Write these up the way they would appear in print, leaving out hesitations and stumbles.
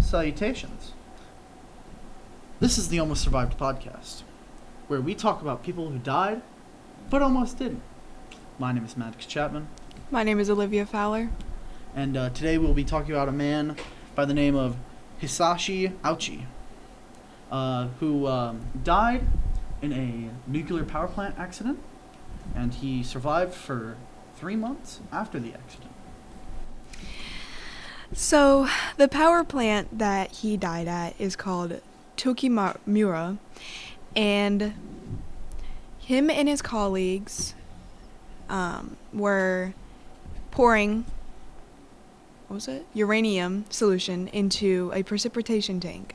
Salutations. This is the Almost Survived podcast, where we talk about people who died, but almost didn't. My name is Maddox Chapman. My name is Olivia Fowler. And today we'll be talking about a man by the name of Hisashi Ouchi, who died in a nuclear power plant accident, and he survived for 3 months after the accident. So, the power plant that he died at is called Tokimura, and him and his colleagues were pouring uranium solution into a precipitation tank.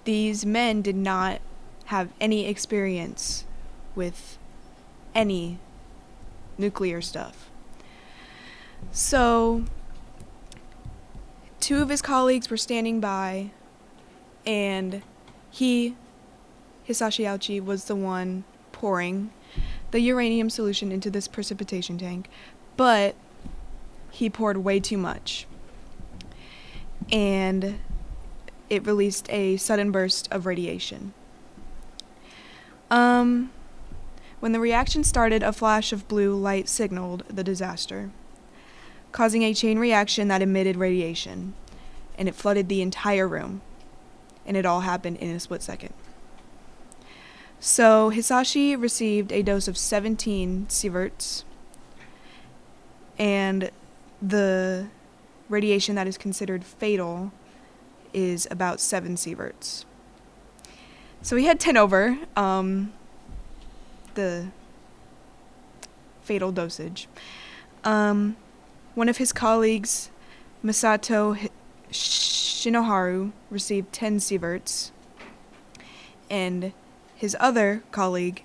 These men did not have any experience with any nuclear stuff. So, 2 of his colleagues were standing by, and Hisashi Ouchi was the one pouring the uranium solution into this precipitation tank, but he poured way too much, and it released a sudden burst of radiation. When the reaction started, a flash of blue light signaled the disaster, causing a chain reaction that emitted radiation, and it flooded the entire room, and it all happened in a split second. So Hisashi received a dose of 17 sieverts, and the radiation that is considered fatal is about 7 sieverts. So he had 10 over the fatal dosage. One of his colleagues, Masato Shinoharu, received 10 sieverts, and his other colleague,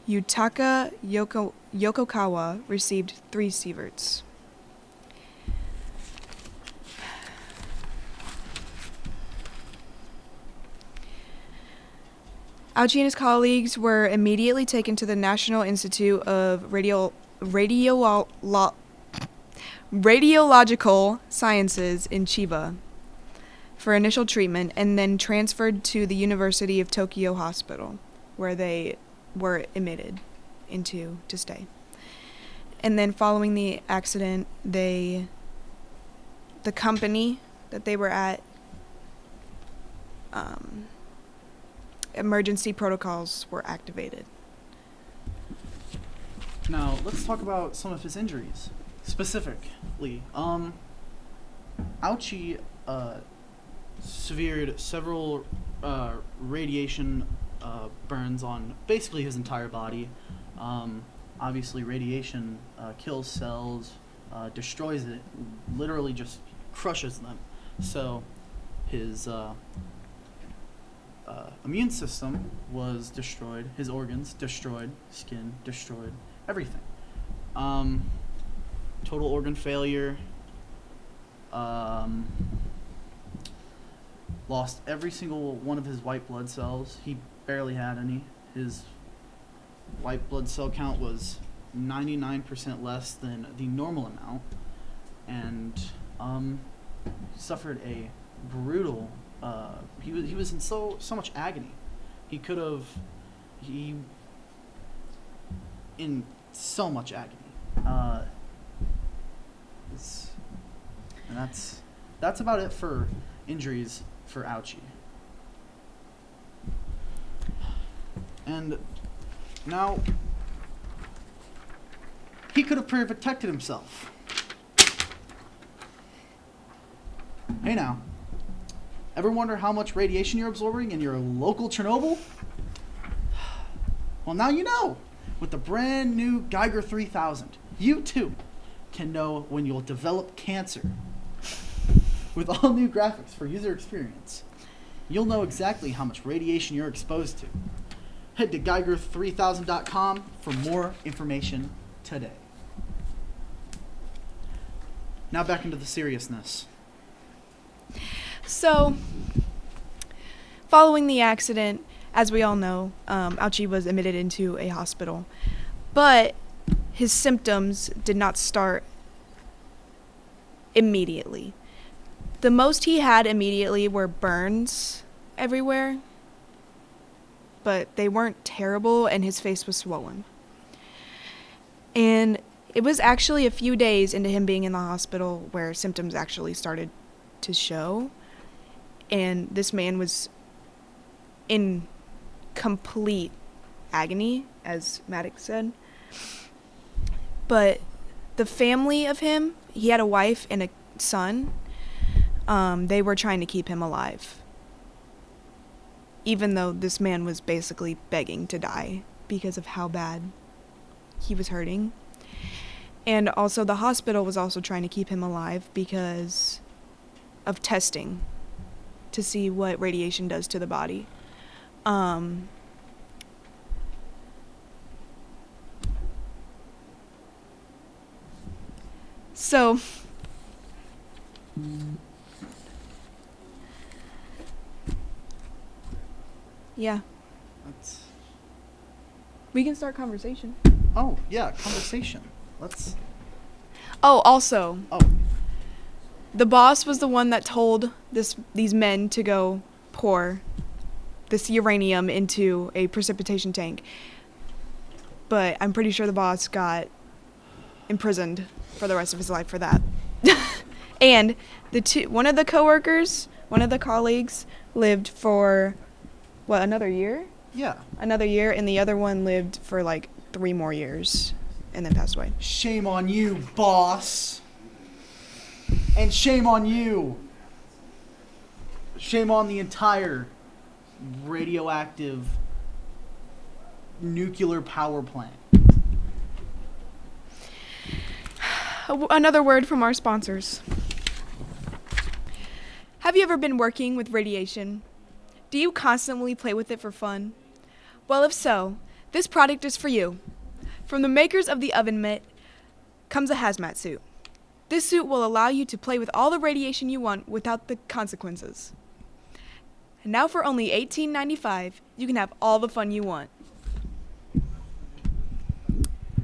Yutaka Yokokawa, received 3 sieverts. Ouchi and his colleagues were immediately taken to the National Institute of Radiological Sciences in Chiba for initial treatment, and then transferred to the University of Tokyo Hospital, where they were admitted into to stay. And then following the accident, the company that they were at, emergency protocols were activated. Now, let's talk about some of his injuries. Specifically, Ouchi severed several radiation burns on basically his entire body. Obviously, radiation kills cells, destroys it, literally just crushes them. So his immune system was destroyed, his organs destroyed, skin destroyed, everything. Total organ failure. Lost every single one of his white blood cells. He barely had any. His white blood cell count was 99% less than the normal amount, and suffered a brutal. He was in so much agony. In so much agony. And that's about it for injuries for Ouchi. And now he could have protected himself. Hey now, ever wonder how much radiation you're absorbing in your local Chernobyl? Well, now you know. With the brand new Geiger 3000, you too can know when you'll develop cancer. With all new graphics for user experience, you'll know exactly how much radiation you're exposed to. Head to Geiger3000.com for more information today. Now back into the seriousness. So, following the accident, as we all know, Ouchi was admitted into a hospital. But his symptoms did not start immediately. The most he had immediately were burns everywhere, but they weren't terrible, and his face was swollen. And it was actually a few days into him being in the hospital where symptoms actually started to show, and this man was in complete agony, as Maddox said. But the family of him, he had a wife and a son, they were trying to keep him alive, even though this man was basically begging to die because of how bad he was hurting. And also the hospital was also trying to keep him alive because of testing to see what radiation does to the body. So yeah, we can start conversation. Oh, yeah, conversation. Let's... Oh, also, Oh, the boss was the one that told these men to go pour this uranium into a precipitation tank. But I'm pretty sure the boss got imprisoned for the rest of his life for that. And one of the colleagues lived for another year? yeah. Another year, and the other one lived for like 3 more years and then passed away. Shame on you, boss. And shame on you. Shame on the entire radioactive nuclear power plant. Another word from our sponsors. Have you ever been working with radiation? Do you constantly play with it for fun? Well, if so, this product is for you. From the makers of the oven mitt comes a hazmat suit. This suit will allow you to play with all the radiation you want without the consequences. And now for only $18.95, you can have all the fun you want.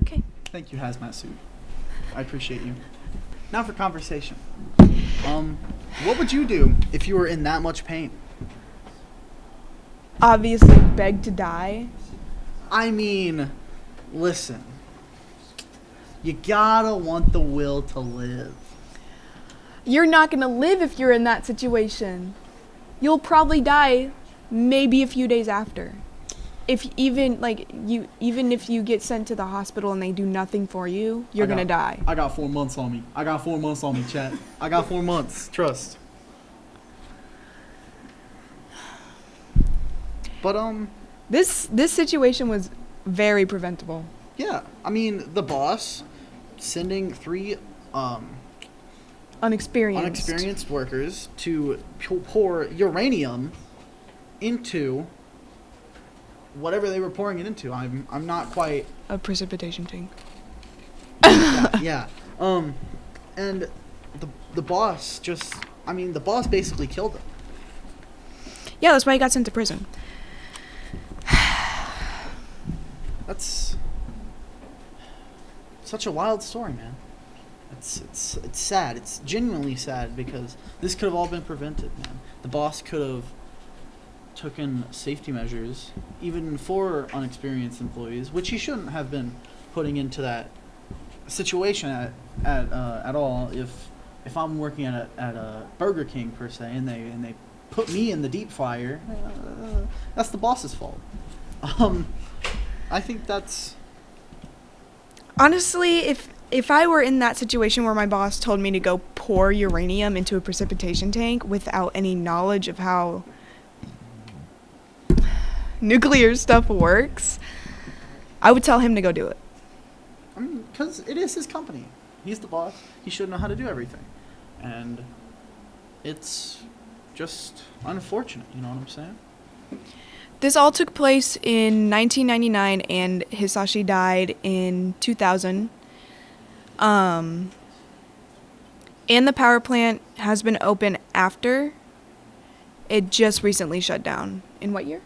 Okay. Thank you, Hazmat Suit. I appreciate you. Now for conversation. What would you do if you were in that much pain? Obviously beg to die. I mean, listen. You gotta want the will to live. You're not going to live if you're in that situation. You'll probably die maybe a few days after. Even if you get sent to the hospital and they do nothing for you, you're going to die. I got 4 months on me. Chat. I got 4 months. Trust. But, This situation was very preventable. yeah. I mean, the boss sending 3, unexperienced workers to pour uranium into whatever they were pouring it into. I'm not quite... A precipitation tank. Yeah. And the boss just... I mean, the boss basically killed him. Yeah, that's why he got sent to prison. That's such a wild story, man. It's sad. It's genuinely sad because this could have all been prevented, man. The boss could have taken safety measures, even for unexperienced employees, which he shouldn't have been putting into that situation at all. If I'm working at a Burger King per se, and they put me in the deep fryer, that's the boss's fault. I think that's... Honestly, if I were in that situation where my boss told me to go pour uranium into a precipitation tank without any knowledge of how nuclear stuff works, I would tell him to go do it. I mean, because it is his company. He's the boss. He should know how to do everything. And it's just unfortunate, you know what I'm saying? This all took place in 1999, and Hisashi died in 2000. And the power plant has been open after. It just recently shut down. In what year?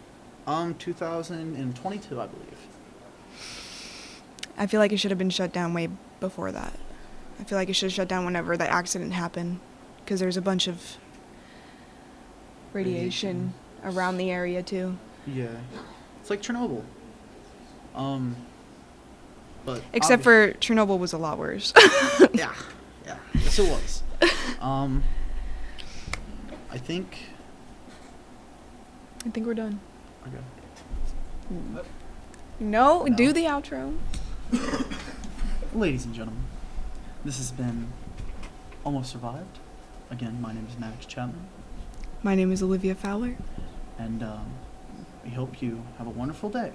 2022, I believe. I feel like it should have been shut down way before that. I feel like it should have shut down whenever that accident happened, because there's a bunch of radiation around the area too. Yeah. It's like Chernobyl. But Except for Chernobyl was a lot worse. yeah. Yes, it was. I think we're done. Okay. No, No. do the outro. Ladies and gentlemen, this has been Almost Survived. Again, my name is Maddox Chapman, My name is Olivia Fowler. and we hope you have a wonderful day.